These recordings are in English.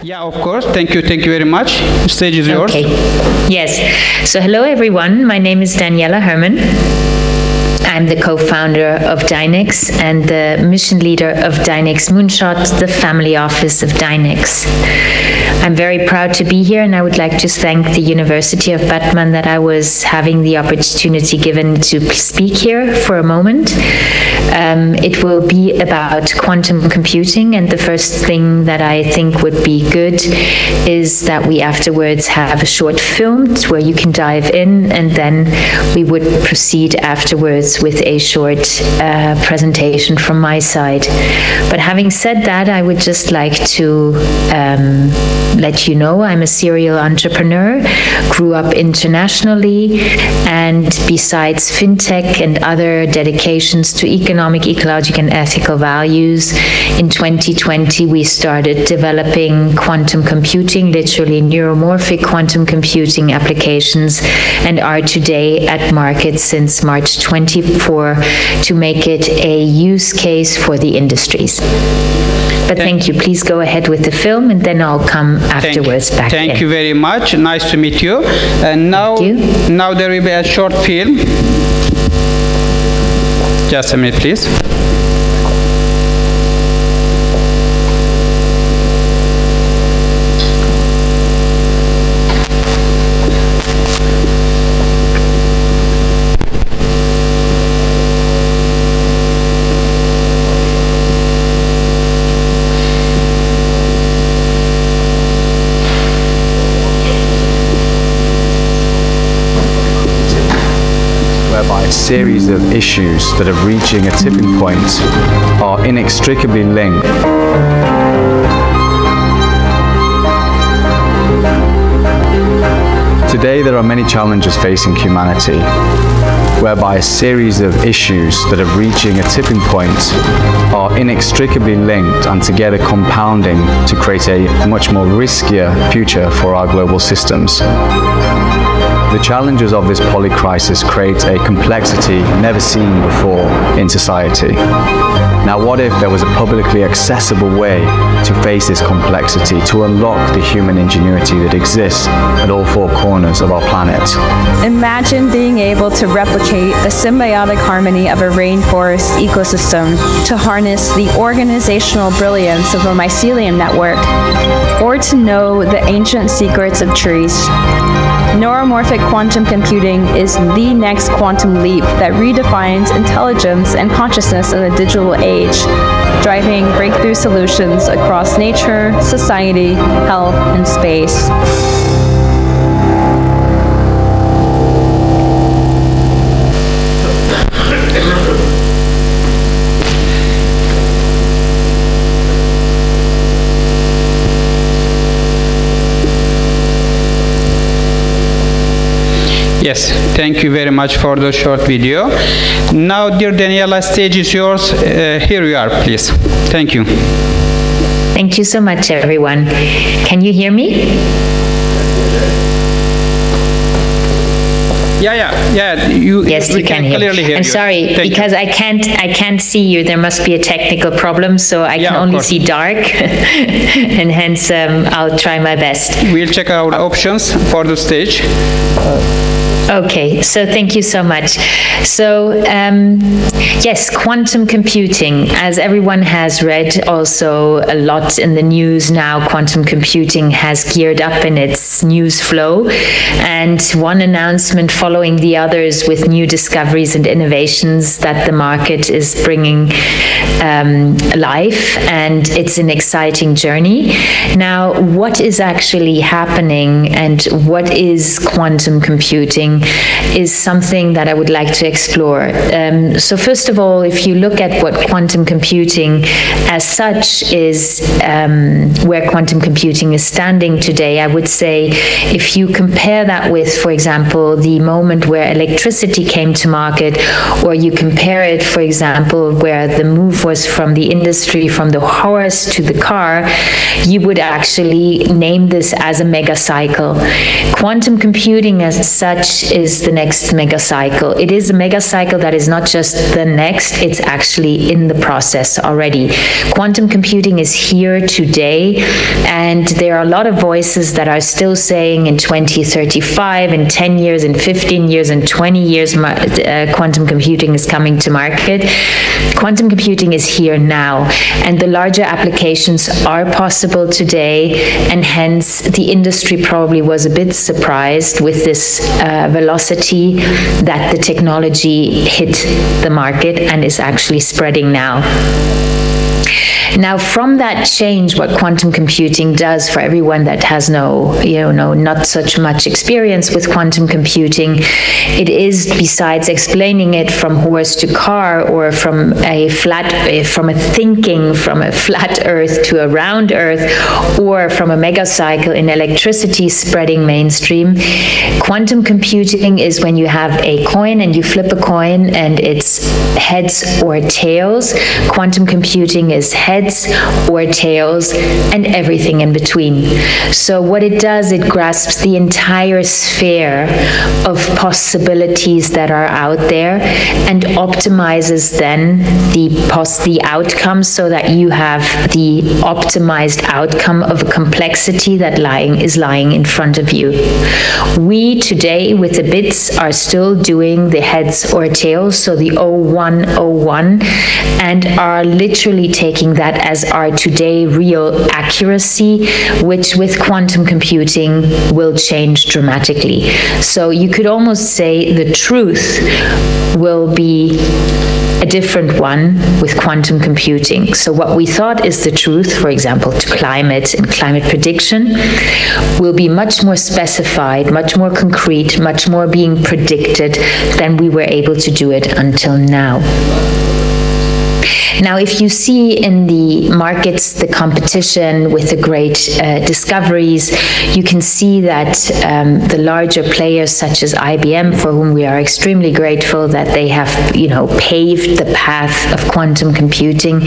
Yeah, of course. Thank you very much. The stage is yours. Okay. Yes. So hello, everyone. My name is Daniela Herman. I'm the co-founder of Dynex and the mission leader of Dynex Moonshot, the family office of Dynex. I'm very proud to be here, and I would like to thank the University of Batman that I was having the opportunity given to speak here for a moment. It will be about quantum computing, and the first thing that I think would be good is that we afterwards have a short film where you can dive in, and then we would proceed afterwards with a short presentation from my side. But having said that, I would just like to let you know I'm a serial entrepreneur, grew up internationally, and besides fintech and other dedications to economic, ecological, and ethical values, in 2020 we started developing quantum computing, literally neuromorphic quantum computing applications, and are today at market since March 24 to make it a use case for the industries. But thank you. Please go ahead with the film, and then I'll come afterwards back. Thank you very much. Nice to meet you. And now there will be a short film. Just a minute, please. A series of issues that are reaching a tipping point are inextricably linked. Today there are many challenges facing humanity, whereby a series of issues that are reaching a tipping point are inextricably linked and together compounding to create a much more riskier future for our global systems. The challenges of this polycrisis create a complexity never seen before in society. Now, what if there was a publicly accessible way to face this complexity, to unlock the human ingenuity that exists at all four corners of our planet? Imagine being able to replicate the symbiotic harmony of a rainforest ecosystem, to harness the organizational brilliance of a mycelium network, or to know the ancient secrets of trees. Neuromorphic quantum computing is the next quantum leap that redefines intelligence and consciousness in the digital age, driving breakthrough solutions across nature, society, health, and space. Yes, thank you very much for the short video. Now, dear Daniela, stage is yours. Here you are, please. Thank you. Thank you so much, everyone. Can you hear me? Yeah. Yes, you can clearly hear I'm you. sorry, because I can't see you. There must be a technical problem, so I can only see dark, and hence I'll try my best. We'll check our options for the stage. Okay, so thank you so much. So, yes, quantum computing, as everyone has read also a lot in the news now, quantum computing has geared up in its news flow, and one announcement following the others with new discoveries and innovations that the market is bringing life, and it's an exciting journey. Now, what is actually happening and what is quantum computing is something that I would like to explore. So first of all, if you look at what quantum computing as such is, where quantum computing is standing today, I would say if you compare that with, for example, the moment where electricity came to market, or you compare it, for example, where the move was from the industry, from the horse to the car, you would actually name this as a mega cycle. Quantum computing as such is the next mega cycle. It is a mega cycle that is not just the next, it's actually in the process already. Quantum computing is here today, and there are a lot of voices that are still saying in 2035, in 10 years, in 15 years, in 20 years, quantum computing is coming to market. Quantum computing is here now, and the larger applications are possible today, and hence the industry probably was a bit surprised with this velocity that the technology hit the market and is actually spreading now. Now, from that change, what quantum computing does for everyone that has not such much experience with quantum computing, it is, besides explaining it from horse to car, or from a flat Earth to a round Earth, or from a megacycle in electricity spreading mainstream. Quantum computing is when you have a coin and you flip a coin and it's heads or tails. Quantum computing is heads or tails and everything in between. So what it does, it grasps the entire sphere of possibilities that are out there and optimizes then the outcomes so that you have the optimized outcome of a complexity that is lying in front of you. We today with the bits are still doing the heads or tails, so the 0101, and are literally taking that as our today real accuracy, which with quantum computing will change dramatically. So you could almost say the truth will be a different one with quantum computing. So what we thought is the truth, for example, to climate and climate prediction, will be much more specified, much more concrete, much more being predicted than we were able to do it until now. Now, if you see in the markets the competition with the great discoveries, you can see that the larger players such as IBM, for whom we are extremely grateful that they have, paved the path of quantum computing,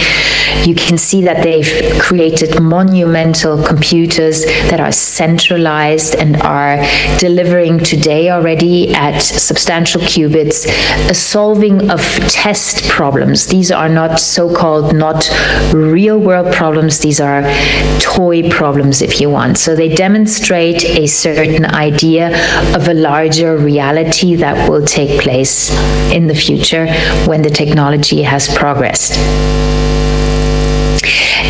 you can see that they've created monumental computers that are centralized and are delivering today already at substantial qubits a solving of test problems. These are not so-called not real-world problems, these are toy problems, if you want. So they demonstrate a certain idea of a larger reality that will take place in the future when the technology has progressed.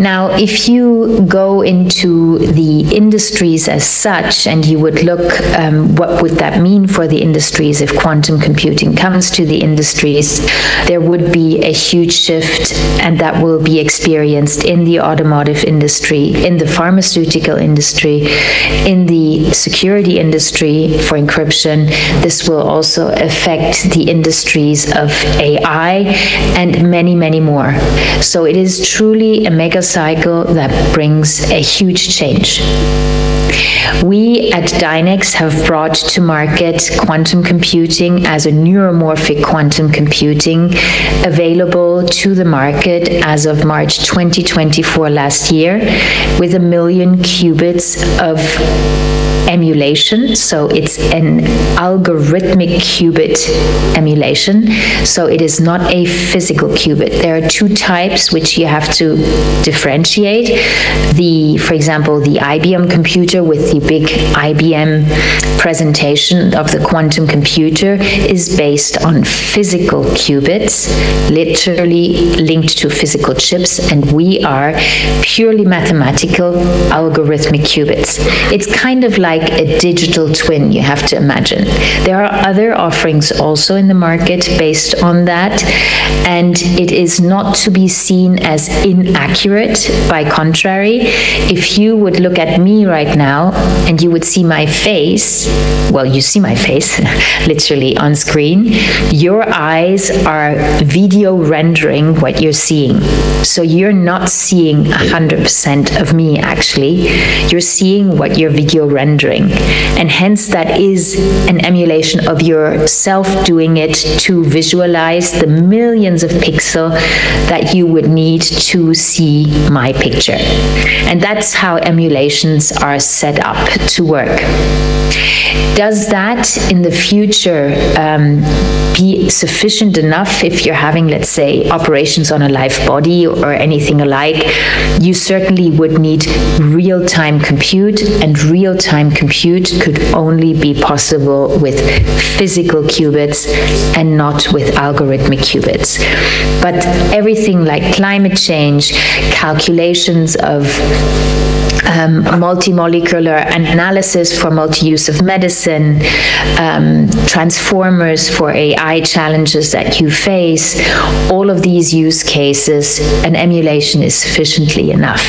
Now, if you go into the industries as such, and you would look, what would that mean for the industries if quantum computing comes to the industries, there would be a huge shift, and that will be experienced in the automotive industry, in the pharmaceutical industry, in the security industry for encryption. This will also affect the industries of AI and many, many more. So it is truly a mega cycle that brings a huge change. We at Dynex have brought to market quantum computing as a neuromorphic quantum computing, available to the market as of March 2024 last year, with 1 million qubits of emulation. So it's an algorithmic qubit emulation. So it is not a physical qubit. There are two types which you have to differentiate. For example, the IBM computer with the big IBM presentation of the quantum computer is based on physical qubits, literally linked to physical chips, and we are purely mathematical algorithmic qubits. It's kind of like a digital twin, you have to imagine. There are other offerings also in the market based on that, and it is not to be seen as inaccurate. By contrary, if you would look at me right now and you would see my face, well, you see my face literally on screen, your eyes are video rendering what you're seeing. So you're not seeing 100% of me, actually. You're seeing what your video renders rendering. And hence that is an emulation of yourself doing it to visualize the millions of pixels that you would need to see my picture. And that's how emulations are set up to work. Does that in the future be sufficient enough if you're having, let's say, operations on a live body or anything alike? You certainly would need real-time compute, and real-time compute could only be possible with physical qubits and not with algorithmic qubits. But everything like climate change, calculations of multi-molecular analysis for multi-use of medicine, transformers for AI challenges that you face, all of these use cases, an emulation is sufficiently enough.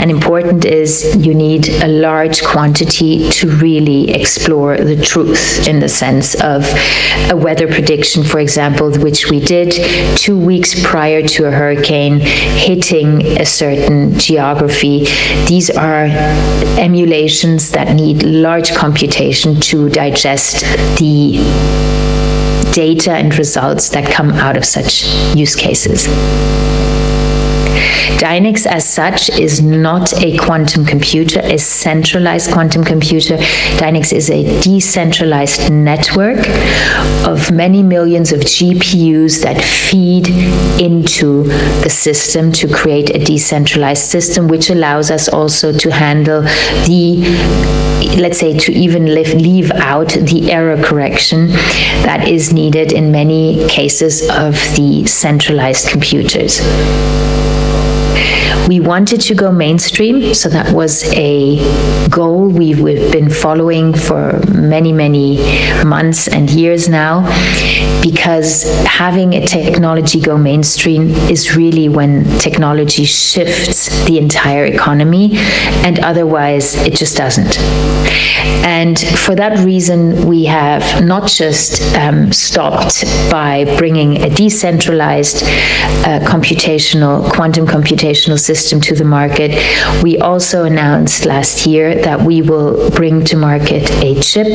And important is you need a large quantity to really explore the truth, in the sense of a weather prediction, for example, which we did 2 weeks prior to a hurricane hitting a certain geography. These are emulations that need large computation to digest the data and results that come out of such use cases. Dynix as such is not a quantum computer, a centralized quantum computer. Dynix is a decentralized network of many millions of GPUs that feed into the system to create a decentralized system, which allows us also to handle the, let's say, to even leave out the error correction that is needed in many cases of the centralized computers. We wanted to go mainstream, so that was a goal we've been following for many, many months and years now, because having a technology go mainstream is really when technology shifts the entire economy, and otherwise it just doesn't. And for that reason, we have not just stopped by bringing a decentralized quantum computational system to the market. We also announced last year that we will bring to market a chip.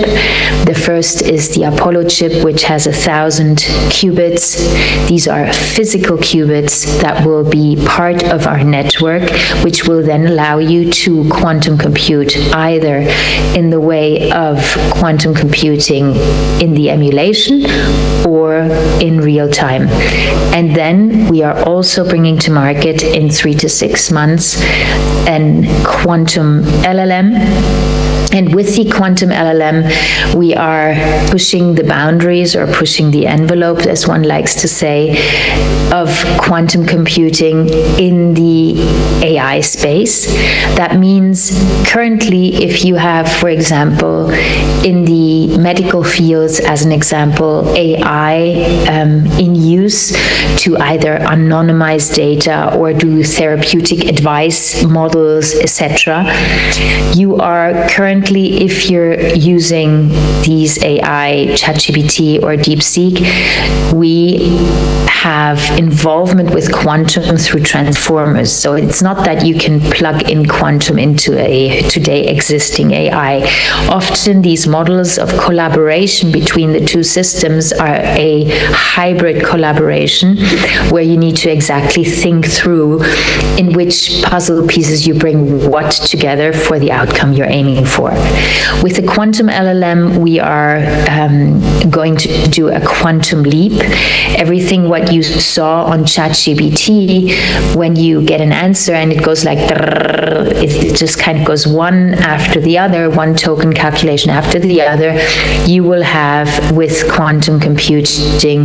The first is the Apollo chip, which has 1,000 qubits. These are physical qubits that will be part of our network, which will then allow you to quantum compute either in the way of quantum computing in the emulation or in real time. And then we are also bringing to market in 3 to 6 months an quantum LLM. And with the quantum LLM, we are pushing the boundaries, or pushing the envelope, as one likes to say, of quantum computing in the AI space. That means currently, if you have, for example, in the medical fields, as an example, AI in use to either anonymize data or do therapeutic advice models, etc., you are currently, if you're using these AI, ChatGPT or DeepSeek, we have involvement with quantum through transformers. So it's not that you can plug in quantum into a today existing AI. Often these models of collaboration between the two systems are a hybrid collaboration, where you need to exactly think through in which puzzle pieces you bring what together for the outcome you're aiming for. With the quantum LLM, we are going to do a quantum leap. Everything what you saw on ChatGPT, when you get an answer and it goes like, it just kind of goes one after the other, one token calculation after the other, you will have with quantum computing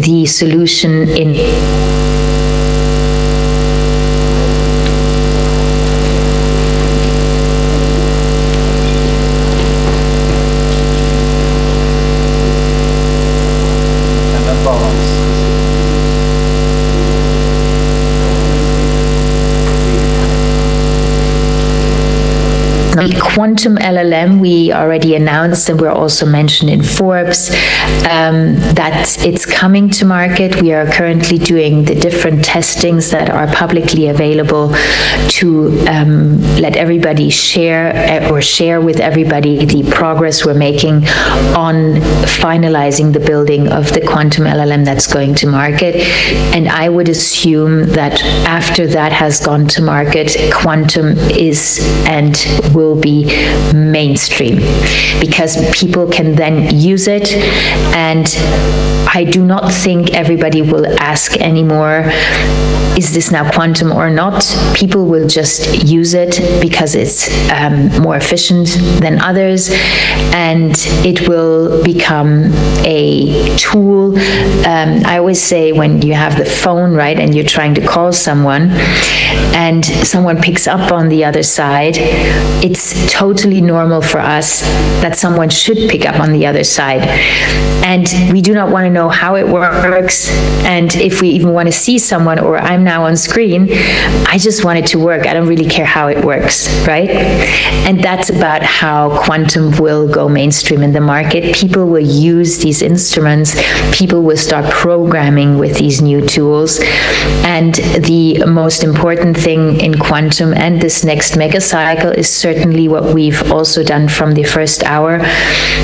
the solution in Now, the quantum LLM, we already announced, and we're also mentioned in Forbes, that it's coming to market. We are currently doing the different testings that are publicly available to let everybody share with everybody the progress we're making on finalizing the building of the quantum LLM that's going to market. And I would assume that after that has gone to market, quantum is and will be mainstream, because people can then use it. And I do not think everybody will ask anymore, is this now quantum or not? People will just use it because it's more efficient than others, and it will become a tool. I always say, when you have the phone, right, and you're trying to call someone and someone picks up on the other side, it's totally normal for us that someone should pick up on the other side. And we do not want to know how it works, and if we even want to see someone, or I'm now on screen, I just want it to work. I don't really care how it works, right? And that's about how quantum will go mainstream in the market. People will use these instruments, people will start programming with these new tools. And the most important thing in quantum and this next mega cycle is certainly what we've also done from the first hour.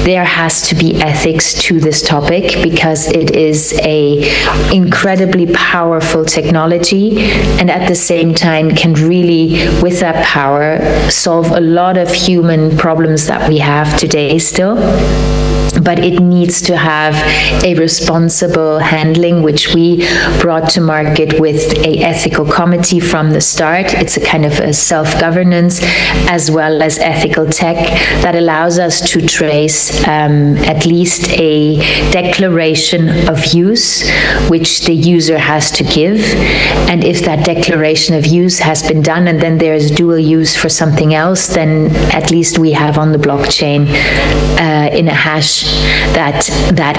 There has to be ethics to this topic, because it is a incredibly powerful technology, and at the same time can really, with that power, solve a lot of human problems that we have today still. But it needs to have a responsible handling, which we brought to market with an ethical committee from the start. It's a kind of a self-governance as well as ethical tech that allows us to trace at least a declaration of use, which the user has to give. And if that declaration of use has been done and then there's dual use for something else, then at least we have on the blockchain in a hash that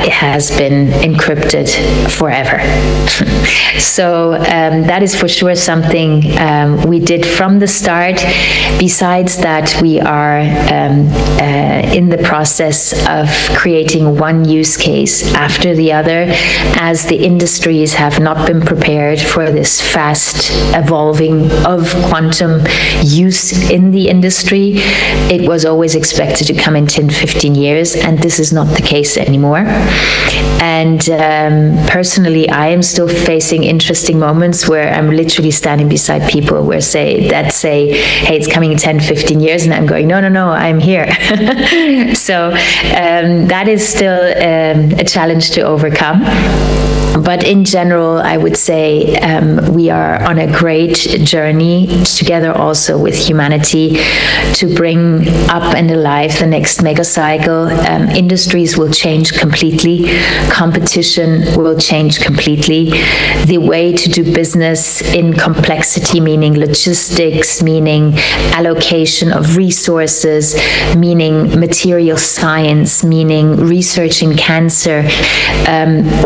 it has been encrypted forever. So that is for sure something we did from the start. Besides that, we are in the process of creating one use case after the other, as the industries have not been prepared for this fast evolving of quantum use in the industry. It was always expected to come in 10-15 years, and this is not the case anymore. And personally, I am still facing interesting moments where I'm literally standing beside people that say, hey, it's coming in 10-15 years, and I'm going, no, I'm here. So that is still a challenge to overcome. But in general, I would say we are on a great journey together also with humanity to bring up and alive the next mega cycle. Industries will change completely. Competition will change completely. The way to do business in complexity, meaning logistics, meaning allocation of resources, meaning material science, meaning research in cancer,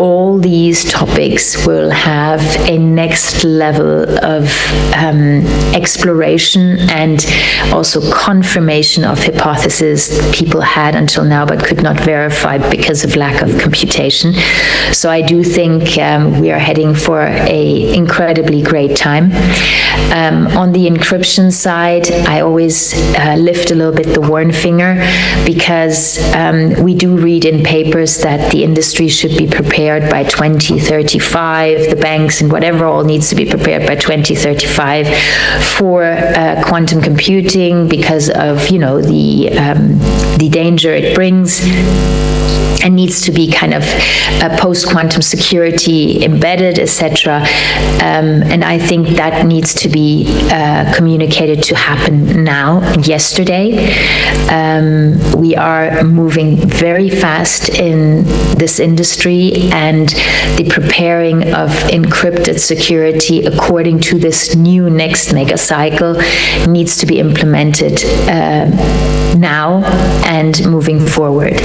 all these topics will have a next level of exploration and also confirmation of hypotheses people had until now but could not verify because of lack of computation. So I do think we are heading for an incredibly great time. On the encryption side, I always lift a little bit the warn finger, because we do read in papers that the industry should be prepared by 2035, the banks and whatever all needs to be prepared by 2035 for quantum computing, because of the danger it brings, and needs to be kind of post-quantum security embedded, etc. And I think that needs to be communicated to happen now, yesterday. We are moving very fast in this industry, and the preparing of encrypted security according to this new next mega cycle needs to be implemented now and moving forward.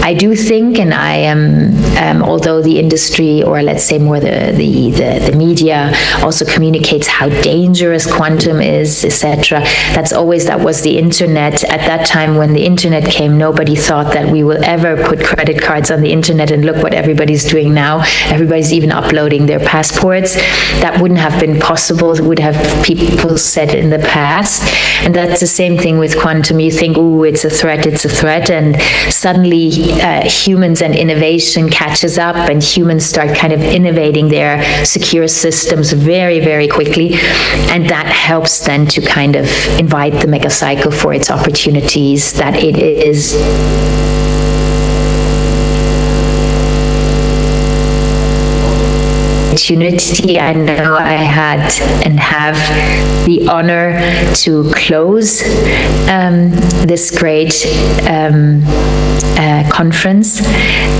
I do do think, and I am, although the industry, or let's say more the media, also communicates how dangerous quantum is, etc. That was the internet. At that time, when the internet came, nobody thought that we will ever put credit cards on the internet, and look what everybody's doing now. Everybody's even uploading their passports. That wouldn't have been possible, would have people said in the past. And that's the same thing with quantum. You think, oh, it's a threat, and suddenly humans and innovation catches up, and humans start kind of innovating their secure systems very, very quickly. And that helps then to kind of invite the mega cycle for its opportunities that it is. Opportunity. I know I had and have the honor to close this great conference,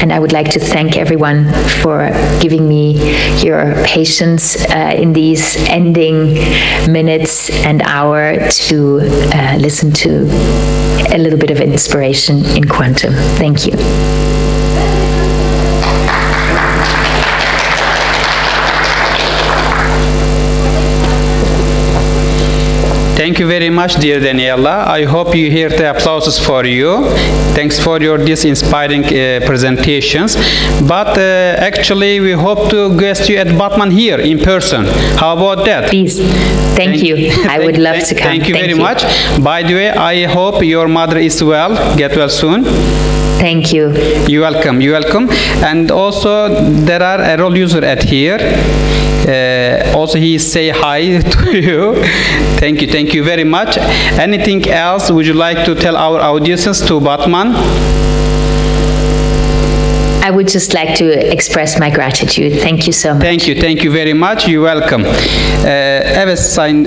and I would like to thank everyone for giving me your patience in these ending minutes and hour to listen to a little bit of inspiration in quantum. Thank you. Thank you very much, dear Daniela. I hope you hear the applauses for you. Thanks for these inspiring presentations. But actually, we hope to guest you at Batman here in person. How about that? Please. Thank you. I would love to come. Thank you very much. By the way, I hope your mother is well. Get well soon. Thank you. You're welcome. You're welcome. And also, there are a role user at here. Also, he say hi to you. Thank you. Thank you very much. Anything else would you like to tell our audiences to Batman? I would just like to express my gratitude. Thank you so much. Thank you. Thank you very much. You're welcome. Evet sayın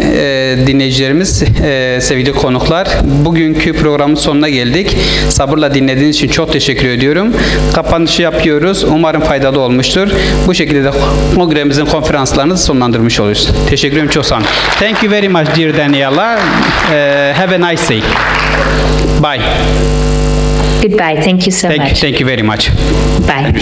dinleyicilerimiz, sevgili konuklar, bugünkü programın sonuna geldik. Sabırla dinlediğiniz için çok teşekkür ediyorum. Kapanışı yapıyoruz. Umarım faydalı olmuştur. Bu şekilde de kongremizin konferanslarını sonlandırmış oluruz. Teşekkür ederim. Çok sağ olun. Thank you very much, dear Daniela. Have a nice day. Bye. Goodbye. Thank you so much. Thank you very much. Bye.